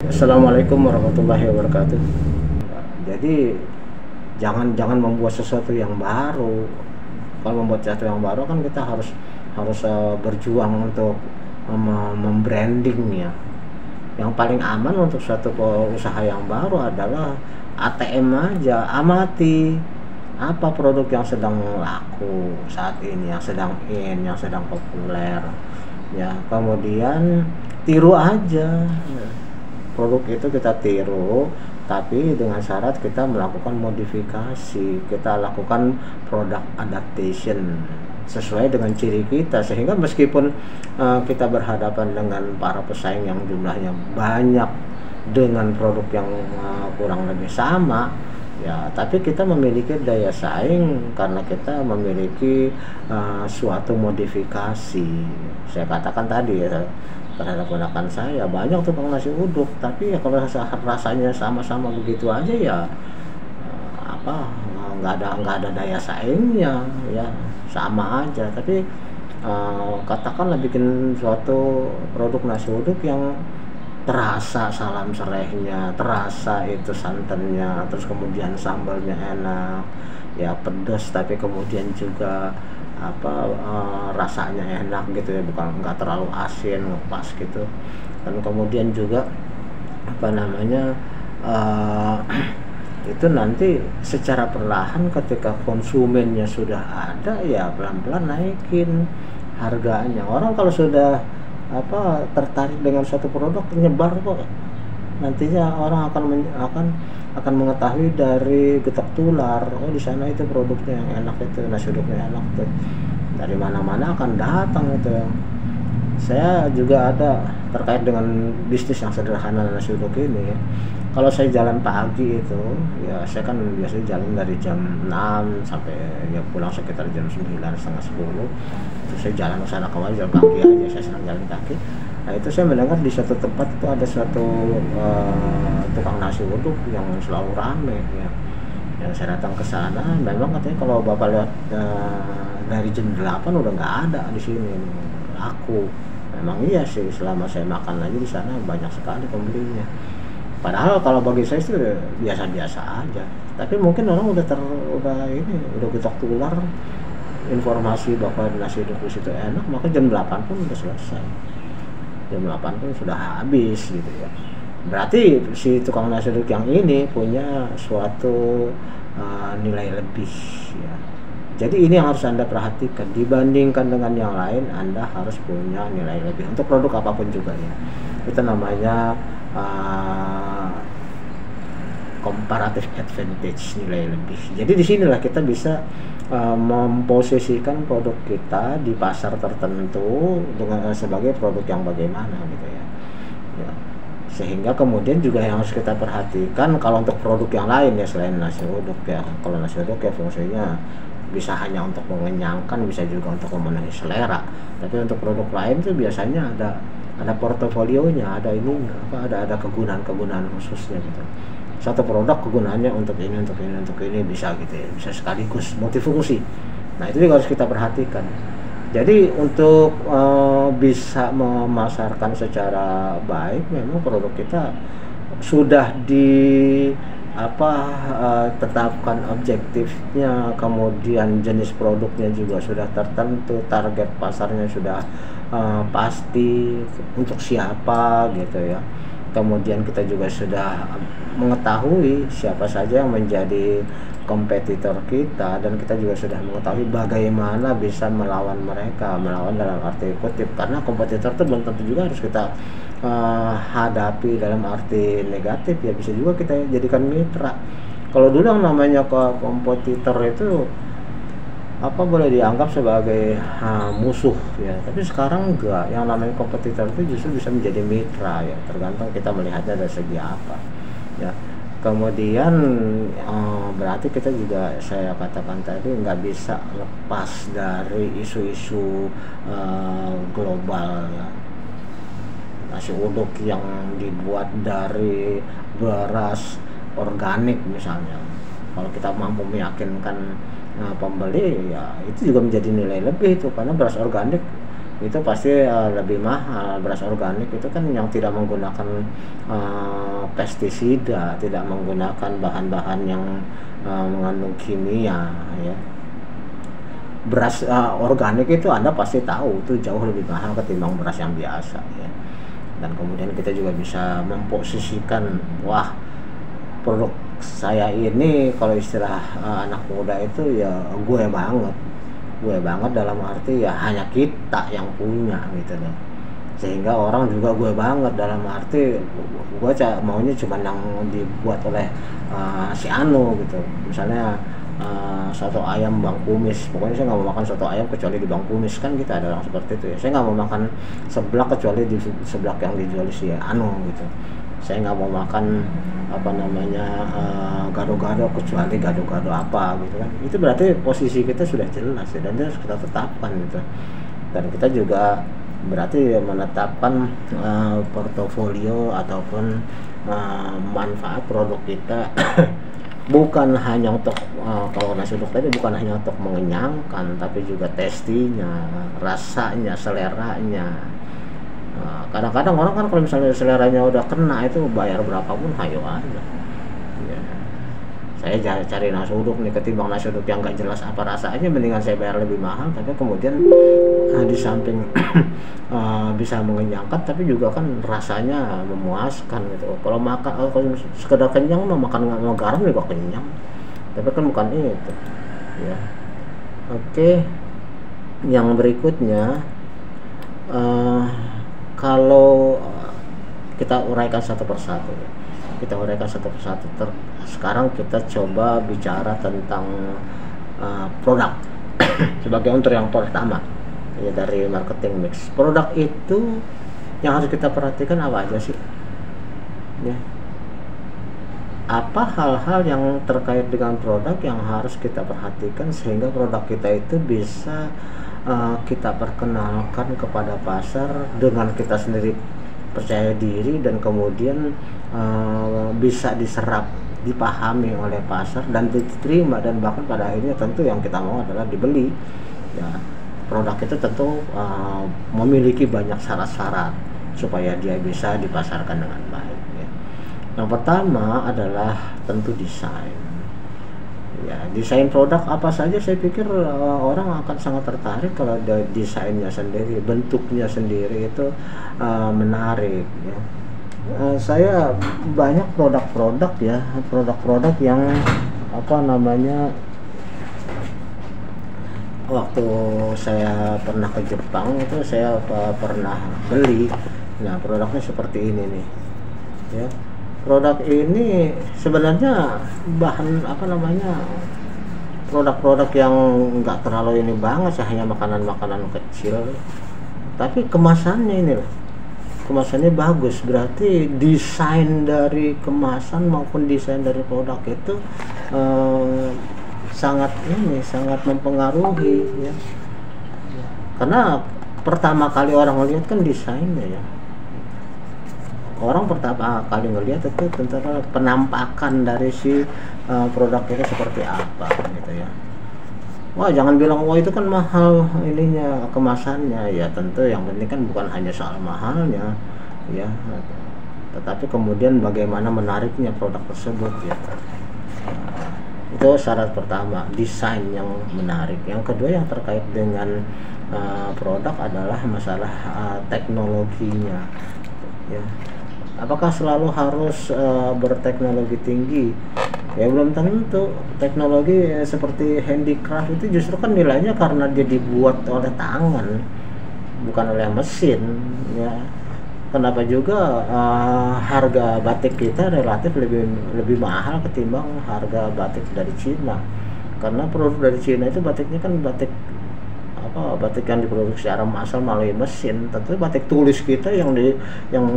Assalamualaikum warahmatullahi wabarakatuh. Jadi jangan membuat sesuatu yang baru. Kalau membuat sesuatu yang baru kan kita harus harus berjuang untuk membrandingnya. Yang paling aman untuk suatu usaha yang baru adalah ATM aja, amati apa produk yang sedang laku saat ini, yang sedang populer. Ya, kemudian tiru aja. Produk itu kita tiru, tapi dengan syarat kita melakukan modifikasi, kita lakukan product adaptation sesuai dengan ciri kita, sehingga meskipun kita berhadapan dengan para pesaing yang jumlahnya banyak dengan produk yang kurang lebih sama, ya, tapi kita memiliki daya saing karena kita memiliki suatu modifikasi. Saya katakan tadi ya, terhadap ponakan saya banyak tukang nasi uduk, tapi ya kalau rasanya sama-sama begitu aja ya apa nggak ada daya saingnya, ya sama aja. Tapi katakanlah bikin suatu produk nasi uduk yang terasa salam serehnya, terasa itu santannya, terus kemudian sambalnya enak, ya pedas tapi kemudian juga rasanya enak gitu ya, bukan nggak terlalu asin, pas gitu. Dan kemudian juga uh, itu nanti secara perlahan ketika konsumennya sudah ada, ya pelan-pelan naikin harganya. Orang kalau sudah tertarik dengan suatu produk, nyebar kok. Nantinya orang akan mengetahui dari getak tular, oh di sana itu produknya yang enak, itu nasi uduknya enak tuh, dari mana-mana akan datang itu. Saya juga ada terkait dengan bisnis yang sederhana nasi uduk ini. Kalau saya jalan pagi itu, ya saya kan biasanya jalan dari jam 6 sampai ya pulang sekitar jam 9, setengah 10. Terus saya jalan ke sana kemari, jalan kaki aja, saya senang jalan kaki. Nah itu saya mendengar di suatu tempat itu ada suatu tukang nasi uduk yang selalu rame ya. Yang saya datang ke sana, memang katanya kalau bapak lihat dari jam 8 udah nggak ada di sini, laku. Memang iya sih, selama saya makan aja di sana banyak sekali pembelinya. Padahal kalau bagi saya sih biasa-biasa aja. Tapi mungkin orang udah getok tular informasi bahwa nasi uduk di situ enak, maka jam 8 pun udah selesai. Jam 8 pun sudah habis gitu ya. Berarti si tukang nasi uduk yang ini punya suatu nilai lebih ya. Jadi ini yang harus Anda perhatikan, dibandingkan dengan yang lain Anda harus punya nilai lebih untuk produk apapun juga ya. Itu namanya comparative advantage, nilai lebih. Jadi disinilah kita bisa memposisikan produk kita di pasar tertentu dengan sebagai produk yang bagaimana gitu ya. Ya. Sehingga kemudian juga yang harus kita perhatikan kalau untuk produk yang lain ya selain nasi uduk ya. Kalau nasi uduk ya fungsinya bisa hanya untuk mengenyangkan, bisa juga untuk memenuhi selera. Tapi untuk produk lain tuh biasanya ada portofolionya, ada ada kegunaan khususnya gitu. Satu produk kegunaannya untuk ini bisa gitu ya, bisa sekaligus multifungsi. Nah itu juga harus kita perhatikan. Jadi untuk bisa memasarkan secara baik, memang produk kita sudah tetapkan objektifnya, kemudian jenis produknya juga sudah tertentu, target pasarnya sudah pasti untuk siapa gitu ya. Kemudian kita juga sudah mengetahui siapa saja yang menjadi kompetitor kita, dan kita juga sudah mengetahui bagaimana bisa melawan mereka, melawan dalam arti kutip, karena kompetitor itu belum tentu juga harus kita hadapi dalam arti negatif ya, bisa juga kita jadikan mitra. Kalau dulu yang namanya kompetitor itu boleh dianggap sebagai musuh ya, tapi sekarang enggak, yang namanya kompetitor itu justru bisa menjadi mitra ya, tergantung kita melihatnya dari segi apa ya. Kemudian berarti kita juga, saya katakan tadi, nggak bisa lepas dari isu-isu global ya. Nasi uduk yang dibuat dari beras organik misalnya, kalau kita mampu meyakinkan pembeli ya, itu juga menjadi nilai lebih itu, karena beras organik itu pasti lebih mahal. Beras organik itu kan yang tidak menggunakan pestisida, tidak menggunakan bahan-bahan yang mengandung kimia ya. Beras organik itu Anda pasti tahu itu jauh lebih mahal ketimbang beras yang biasa ya. Dan kemudian kita juga bisa memposisikan, wah, produk saya ini kalau istilah anak muda itu ya gue banget dalam arti ya hanya kita yang punya gitu loh, sehingga orang juga gue banget dalam arti gue maunya cuma yang dibuat oleh si Anu gitu. Misalnya soto ayam Bang Kumis, pokoknya saya nggak mau makan soto ayam kecuali di Bang Kumis, kan kita ada orang seperti itu ya. Saya nggak mau makan seblak kecuali di seblak yang dijual si Anu gitu. Saya nggak mau makan apa namanya gado-gado kecuali gado-gado apa gitu kan. Itu berarti posisi kita sudah jelas ya, dan itu harus kita tetapkan gitu. Dan kita juga berarti menetapkan portofolio ataupun manfaat produk kita bukan hanya untuk kalau nasi uduk tadi bukan hanya untuk mengenyangkan, tapi juga tastinya, rasanya, seleranya. Kadang-kadang orang kan kalau misalnya seleranya udah kena itu bayar berapapun hayo aja ya. Saya cari nasi uduk nih, ketimbang nasi uduk yang gak jelas apa rasanya mendingan saya bayar lebih mahal, tapi kemudian di samping bisa mengenyangkan tapi juga kan rasanya memuaskan gitu. Kalau makan kalau sekedar kenyang mah makan nggak mau garam juga kenyang, tapi kan bukan itu ya. Oke, yang berikutnya kalau kita uraikan satu persatu, sekarang kita coba bicara tentang produk sebagai untuk yang pertama ya, dari marketing mix. Produk itu yang harus kita perhatikan apa aja sih ya? Apa hal-hal yang terkait dengan produk yang harus kita perhatikan sehingga produk kita itu bisa kita perkenalkan kepada pasar dengan kita sendiri percaya diri, dan kemudian bisa diserap, dipahami oleh pasar dan diterima, dan bahkan pada akhirnya tentu yang kita mau adalah dibeli ya. Produk itu tentu memiliki banyak syarat-syarat supaya dia bisa dipasarkan dengan baik ya. Yang pertama adalah tentu desain ya. Desain produk apa saja saya pikir orang akan sangat tertarik kalau ada desainnya sendiri, bentuknya sendiri itu menarik ya. Saya banyak produk-produk ya, produk-produk yang apa namanya, waktu saya pernah ke Jepang itu saya pernah beli. Nah, produknya seperti ini nih ya. Produk ini sebenarnya bahan apa namanya, produk-produk yang nggak terlalu ini banget sih, hanya makanan-makanan kecil, tapi kemasannya ini loh, kemasannya bagus. Berarti desain dari kemasan maupun desain dari produk itu sangat mempengaruhi ya. Karena pertama kali orang melihat kan desainnya ya. Orang pertama kali ngelihat itu tentu penampakan dari si produk itu seperti apa gitu ya. Wah, jangan bilang wah itu kan mahal ininya, kemasannya ya. Tentu yang penting kan bukan hanya soal mahalnya ya, tetapi kemudian bagaimana menariknya produk tersebut ya. Itu syarat pertama, desain yang menarik. Yang kedua yang terkait dengan produk adalah masalah teknologinya ya. Apakah selalu harus berteknologi tinggi? Ya belum tentu. Teknologi seperti handicraft itu justru kan nilainya karena dia dibuat oleh tangan, bukan oleh mesin ya. Kenapa juga harga batik kita relatif lebih mahal ketimbang harga batik dari Cina? Karena produk dari Cina itu batiknya kan batik yang diproduksi secara massal melalui mesin. Tentu batik tulis kita yang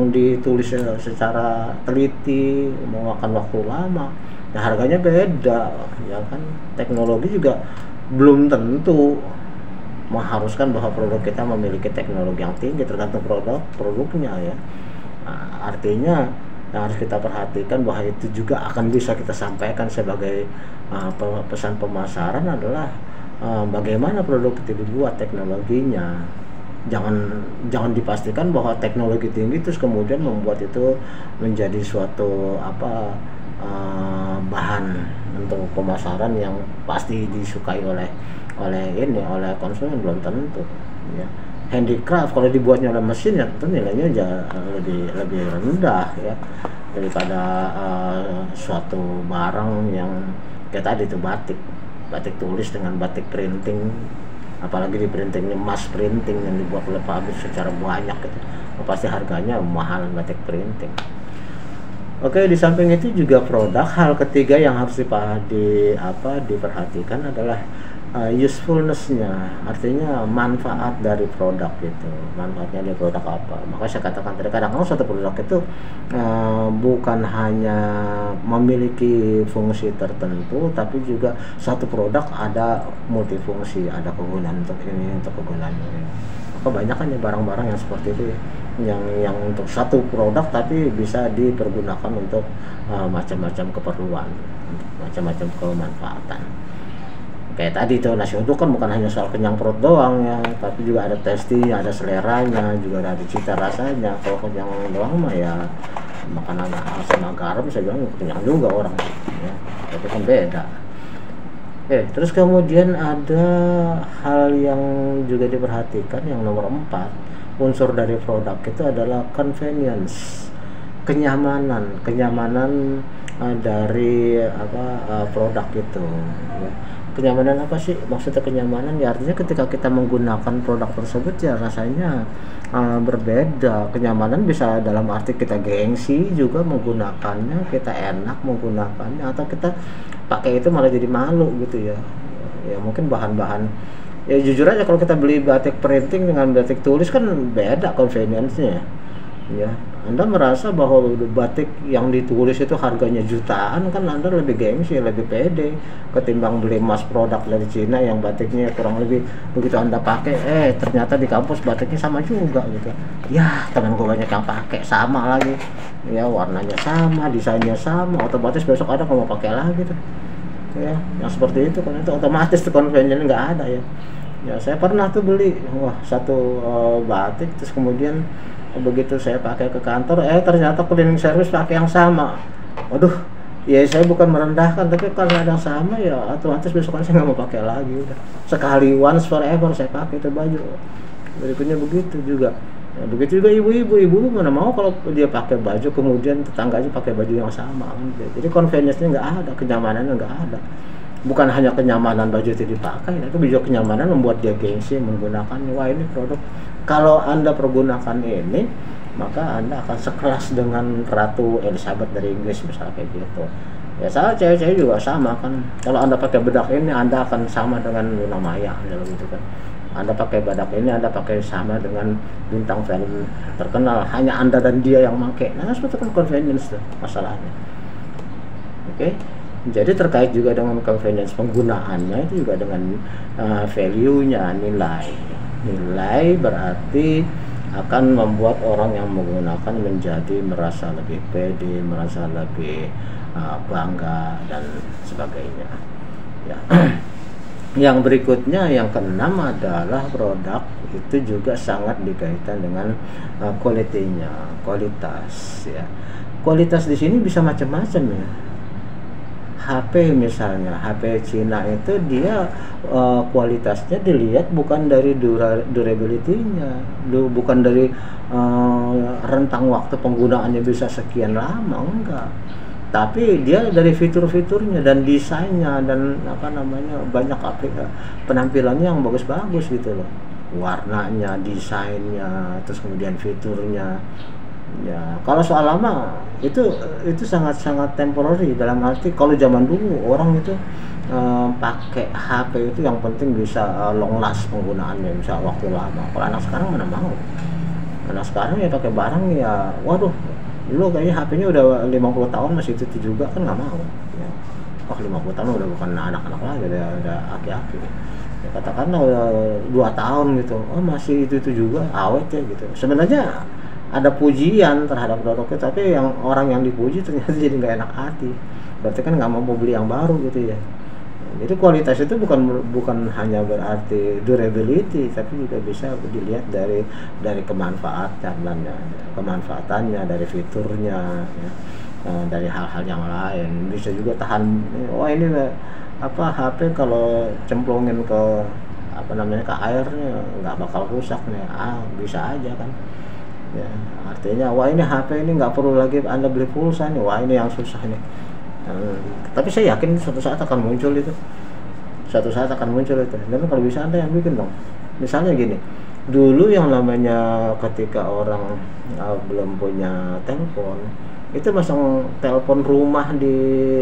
ditulis secara teliti memakan waktu lama. Nah, harganya beda ya kan. Teknologi juga belum tentu mengharuskan bahwa produk kita memiliki teknologi yang tinggi, tergantung produknya ya. Nah, artinya yang harus kita perhatikan bahwa itu juga akan bisa kita sampaikan sebagai pesan pemasaran adalah bagaimana produk itu dibuat, teknologinya jangan dipastikan bahwa teknologi tinggi terus kemudian membuat itu menjadi suatu bahan untuk pemasaran yang pasti disukai oleh konsumen, belum tentu ya. Handicraft kalau dibuatnya oleh mesin ya tentu nilainya lebih rendah ya daripada suatu barang yang kayak tadi itu batik tulis dengan batik printing, apalagi di printingnya mass printing yang dibuat oleh pabrik secara banyak gitu, pasti harganya mahal batik printing. Oke, di samping itu juga produk, hal ketiga yang harus diperhatikan adalah usefulness-nya, artinya manfaat dari produk itu. Manfaatnya dari produk apa? Maka saya katakan tadi, kadang-kadang suatu produk itu bukan hanya memiliki fungsi tertentu, tapi juga satu produk ada multifungsi, ada kegunaan untuk ini, untuk kegunaan ini. Kebanyakan ya barang-barang yang seperti itu, yang untuk satu produk tapi bisa dipergunakan untuk macam-macam keperluan, macam-macam kemanfaatan. Kayak tadi tuh nasi uduk kan bukan hanya soal kenyang perut doang ya, tapi juga ada taste-nya, ada seleranya, juga ada cita rasanya. Kalau kenyang doang mah ya makanan sama garam saya bilang kenyang juga orang ya, tapi kan beda. Terus kemudian ada hal yang juga diperhatikan, yang nomor 4 unsur dari produk itu adalah convenience, kenyamanan dari produk itu ya. Kenyamanan apa sih maksudnya kenyamanan? Ya artinya ketika kita menggunakan produk tersebut ya rasanya berbeda. Kenyamanan bisa dalam arti kita gengsi juga menggunakannya, kita enak menggunakannya, atau kita pakai itu malah jadi malu gitu ya. Ya mungkin bahan-bahan ya jujur aja kalau kita beli batik printing dengan batik tulis kan beda convenience-nya ya. Anda merasa bahwa batik yang ditulis itu harganya jutaan, kan Anda lebih gengsi, lebih pede ketimbang beli mass produk dari Cina yang batiknya kurang lebih begitu Anda pakai ternyata di kampus batiknya sama juga gitu ya. Teman gue banyak yang pakai sama lagi ya, warnanya sama, desainnya sama, otomatis besok ada kalau mau pakai lagi tuh ya. Yang seperti itu kan itu otomatis tuh convenience nggak ada ya. Ya saya pernah tuh beli satu batik, terus kemudian begitu saya pakai ke kantor ternyata cleaning service pakai yang sama. Waduh, ya saya bukan merendahkan, tapi karena ada yang sama ya otomatis besokan saya nggak mau pakai lagi, udah sekali once forever saya pakai itu baju. Berikutnya begitu juga ya, begitu juga ibu mana mau kalau dia pakai baju kemudian tetangganya pakai baju yang sama kan. Jadi convenience-nya nggak ada, kenyamanannya nggak ada. Bukan hanya kenyamanan baju itu dipakai, tapi juga kenyamanan membuat dia gengsi menggunakannya. Wah, ini produk kalau Anda pergunakan ini, maka Anda akan sekelas dengan Ratu Elizabeth dari Inggris misalnya kayak gitu. Ya salah, cewek-cewek juga sama kan. Kalau Anda pakai bedak ini, Anda akan sama dengan Luna Maya gitu kan. Anda pakai bedak ini, Anda pakai sama dengan bintang film terkenal. Hanya Anda dan dia yang pakai. Nah, seperti kan convenience tuh masalahnya. Oke. Jadi terkait juga dengan convenience penggunaannya itu juga dengan value-nya, nilai berarti akan membuat orang yang menggunakan menjadi merasa lebih pede, merasa lebih bangga dan sebagainya ya. Yang berikutnya, yang keenam adalah produk itu juga sangat dikaitkan dengan kualitas ya. Kualitas di sini bisa macam-macam ya. HP misalnya, HP Cina itu dia kualitasnya dilihat bukan dari durability-nya, bukan dari rentang waktu penggunaannya bisa sekian lama, enggak. Tapi dia dari fitur-fiturnya dan desainnya dan banyak penampilannya yang bagus-bagus gitu loh. Warnanya, desainnya, terus kemudian fiturnya. Ya, kalau soal lama itu sangat-sangat temporary, dalam arti kalau zaman dulu orang itu pakai HP itu yang penting bisa long last penggunaannya, bisa waktu lama. Kalau anak sekarang mana mau? Anak sekarang ya pakai barang ya, waduh, lu kayaknya HP-nya udah 50 tahun masih itu juga kan nggak mau. Ya. 50 tahun udah bukan anak-anak lagi, udah aki-aki. Ya, katakanlah udah 2 tahun gitu, masih itu juga awet ya gitu. Sebenarnya ada pujian terhadap produk itu, tapi yang orang yang dipuji ternyata jadi nggak enak hati, berarti kan nggak mau beli yang baru gitu ya. Jadi kualitas itu bukan bukan hanya berarti durability, tapi juga bisa dilihat dari kemanfaatannya, dari fiturnya, ya, dari hal-hal yang lain. Bisa juga tahan. Oh ini apa HP kalau cemplungin ke apa namanya ke airnya nggak bakal rusak nih. Bisa aja kan. Ya, artinya wah ini HP ini nggak perlu lagi Anda beli pulsa nih. Wah ini yang susah nih. Tapi saya yakin suatu saat akan muncul itu, dan kalau bisa Anda yang bikin dong. Misalnya gini, dulu yang namanya ketika orang belum punya telepon itu masang telepon rumah di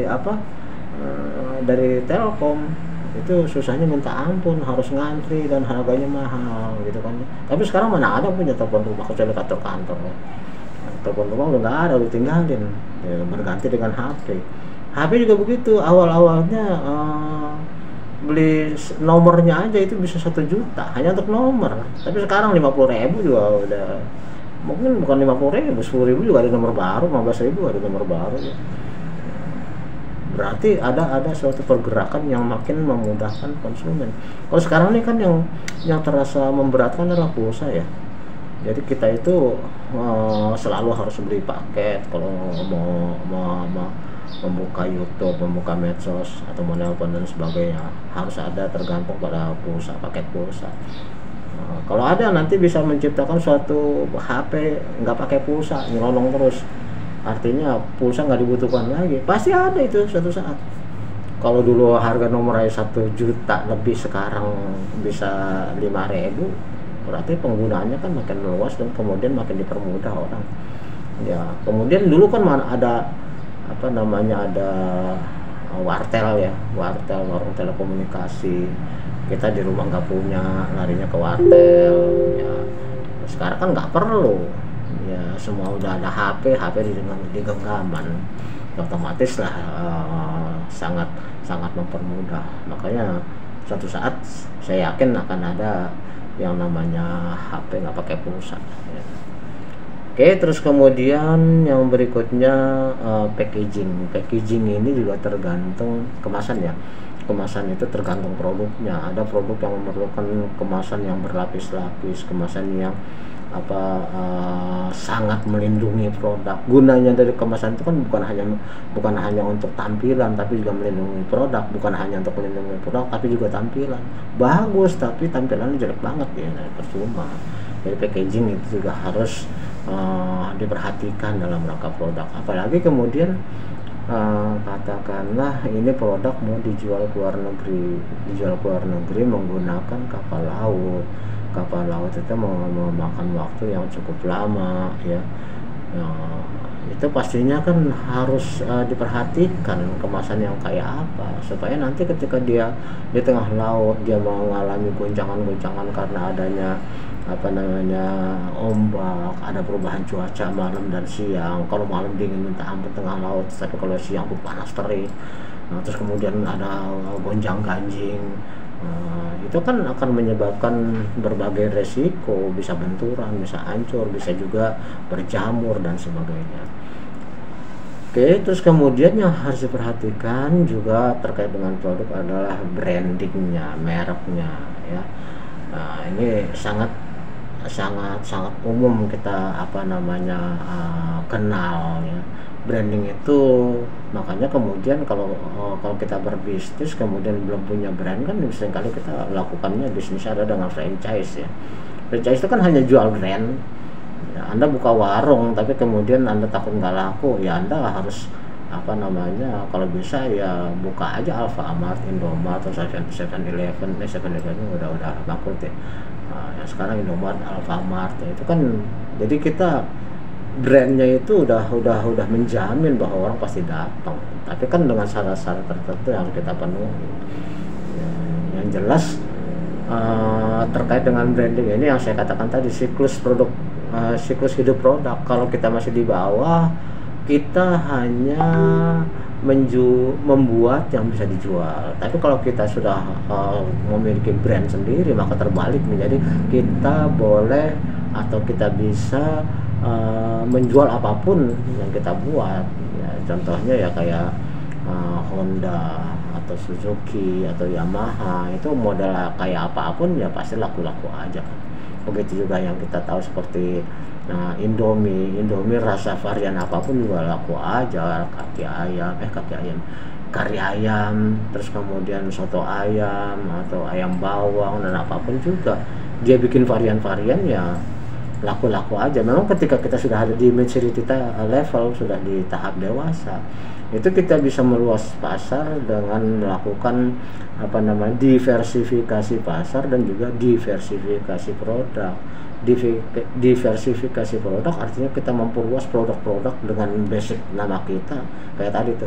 apa dari Telkom itu susahnya minta ampun, harus ngantri dan harganya mahal gitu kan. Tapi sekarang mana ada punya telepon rumah kecuali kantor-kantor ya. Telepon rumah udah nggak ada, udah tinggalin ya, berganti dengan HP juga begitu. Awalnya beli nomornya aja itu bisa 1 juta hanya untuk nomor, tapi sekarang 50.000 juga udah, mungkin bukan 50.000, 10.000 juga ada nomor baru, 15.000 ada nomor baru ya. Berarti ada suatu pergerakan yang makin memudahkan konsumen. Kalau sekarang ini kan yang terasa memberatkan adalah pulsa ya. Jadi kita itu selalu harus beli paket kalau mau membuka YouTube, membuka medsos atau menelpon dan sebagainya, harus ada tergantung pada pulsa, paket pulsa. Kalau ada nanti bisa menciptakan suatu HP nggak pakai pulsa, nyelonong terus, artinya pulsa nggak dibutuhkan lagi. Pasti ada itu suatu saat. Kalau dulu harga nomor 1 juta lebih, sekarang bisa 5.000, berarti penggunaannya kan makin luas dan kemudian makin dipermudah orang. Ya, kemudian dulu kan mana ada apa namanya, ada wartel ya, warung telekomunikasi. Kita di rumah nggak punya, larinya ke wartel ya. Sekarang kan nggak perlu ya, semua udah ada HP di genggaman, otomatis lah sangat mempermudah. Makanya suatu saat saya yakin akan ada yang namanya HP nggak pakai pulsa ya. Oke, terus kemudian yang berikutnya packaging ini juga tergantung kemasan ya. Kemasan itu tergantung produknya. Ada produk yang memerlukan kemasan yang berlapis-lapis, kemasan yang sangat melindungi produk. Gunanya dari kemasan itu kan bukan hanya untuk tampilan, tapi juga melindungi produk. Bukan hanya untuk melindungi produk, tapi juga tampilan. Bagus, tapi tampilannya jelek banget ya, percuma. Jadi packaging itu juga harus diperhatikan dalam rangka produk. Apalagi kemudian katakanlah ini produk mau dijual ke luar negeri menggunakan kapal laut itu memakan waktu yang cukup lama ya. Itu pastinya kan harus diperhatikan kemasan yang kayak apa, supaya nanti ketika dia di tengah laut dia mengalami goncangan-goncangan karena adanya ombak, ada perubahan cuaca malam dan siang. Kalau malam dingin minta ampun tengah laut, tapi kalau siang tuh panas terik. Terus kemudian ada gonjang ganjing, itu kan akan menyebabkan berbagai resiko, bisa benturan, bisa hancur, bisa juga berjamur dan sebagainya. Oke, terus kemudian yang harus diperhatikan juga terkait dengan produk adalah brandingnya, mereknya ya. Ini sangat umum kita kenal ya. Branding itu, makanya kemudian kalau kita berbisnis kemudian belum punya brand kan seringkali kita lakukannya bisnis ada dengan franchise ya. Franchise itu kan hanya jual brand ya. Anda buka warung tapi kemudian Anda takut nggak laku ya, Anda harus kalau bisa ya buka aja Alfamart, Indomaret atau 7-Eleven. 7-Eleven udah bangkrut ya. Ya sekarang Indomaret, Alfamart ya, itu kan jadi kita brandnya itu udah menjamin bahwa orang pasti datang, tapi kan dengan syarat-syarat tertentu yang harus kita penuhi ya. Yang jelas terkait dengan branding ini yang saya katakan tadi, siklus hidup produk. Kalau kita masih di bawah, kita hanya membuat yang bisa dijual. Tapi kalau kita sudah memiliki brand sendiri, maka terbalik menjadi kita boleh atau kita bisa menjual apapun yang kita buat ya. Contohnya ya kayak Honda atau Suzuki atau Yamaha, itu model kayak apapun ya pasti laku-laku aja kan. Begitu juga yang kita tahu seperti Indomie rasa varian apapun juga laku aja, kari ayam, terus kemudian soto ayam atau ayam bawang dan apapun juga dia bikin varian-varian ya laku-laku aja. Memang ketika kita sudah ada di maturity level, sudah di tahap dewasa, itu kita bisa meluas pasar dengan melakukan diversifikasi pasar dan juga diversifikasi produk. Diversifikasi produk artinya kita memperluas produk-produk dengan basic nama kita kayak tadi tuh,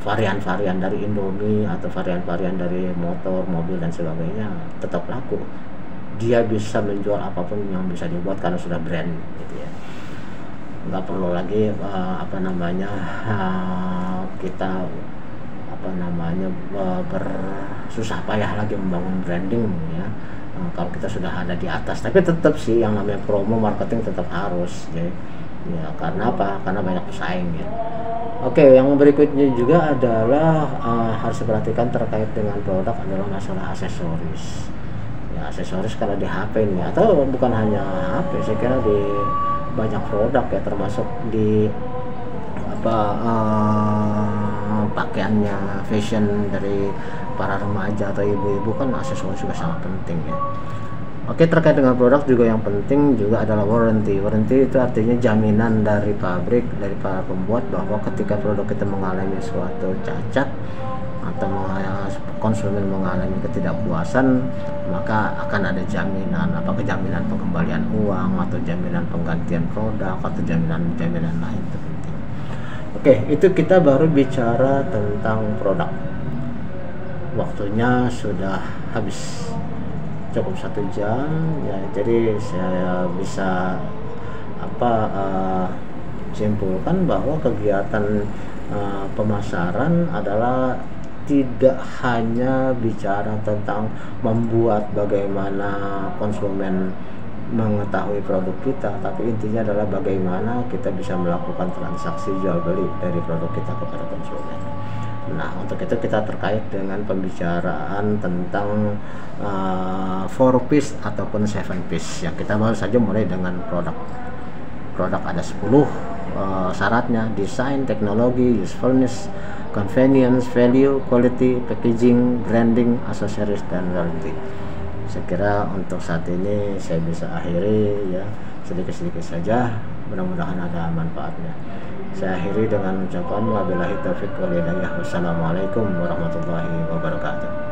varian-varian dari Indomie atau varian-varian dari motor, mobil dan sebagainya tetap laku. Dia bisa menjual apapun yang bisa dibuat karena sudah brand gitu ya. Nggak perlu lagi kita bersusah payah lagi membangun branding ya. Kalau kita sudah ada di atas, tapi tetap sih yang namanya promo marketing tetap harus ya. Karena apa? Karena banyak pesaing ya. Oke, yang berikutnya juga adalah harus diperhatikan terkait dengan produk adalah masalah aksesoris. Ya, aksesoris kalau di HP ini atau bukan hanya HP, saya kira di banyak produk ya, termasuk di pakaiannya, fashion dari para remaja atau ibu-ibu kan aksesoris juga sangat penting ya. Oke, terkait dengan produk juga yang penting juga adalah warranty. Warranty itu artinya jaminan dari pabrik, dari para pembuat bahwa ketika produk kita mengalami suatu cacat atau konsumen mengalami ketidakpuasan, maka akan ada jaminan, apakah jaminan pengembalian uang atau jaminan penggantian produk atau jaminan lain. Itu penting. Oke, itu kita baru bicara tentang produk. Waktunya sudah habis, cukup 1 jam ya, jadi saya bisa simpulkan bahwa kegiatan pemasaran adalah tidak hanya bicara tentang membuat bagaimana konsumen mengetahui produk kita, tapi intinya adalah bagaimana kita bisa melakukan transaksi jual beli dari produk kita kepada konsumen. Nah, untuk itu kita terkait dengan pembicaraan tentang 4 piece ataupun 7 piece. Yang kita baru saja mulai dengan produk. Produk ada 10 syaratnya: desain, teknologi, usefulness, convenience, value, quality, packaging, branding, accessories, dan warranty. Saya kira untuk saat ini saya bisa akhiri ya, sedikit-sedikit saja, mudah-mudahan ada manfaatnya. Saya akhiri dengan ucapan wabillahi taufiq wal hidayah. Wassalamualaikum warahmatullahi wabarakatuh.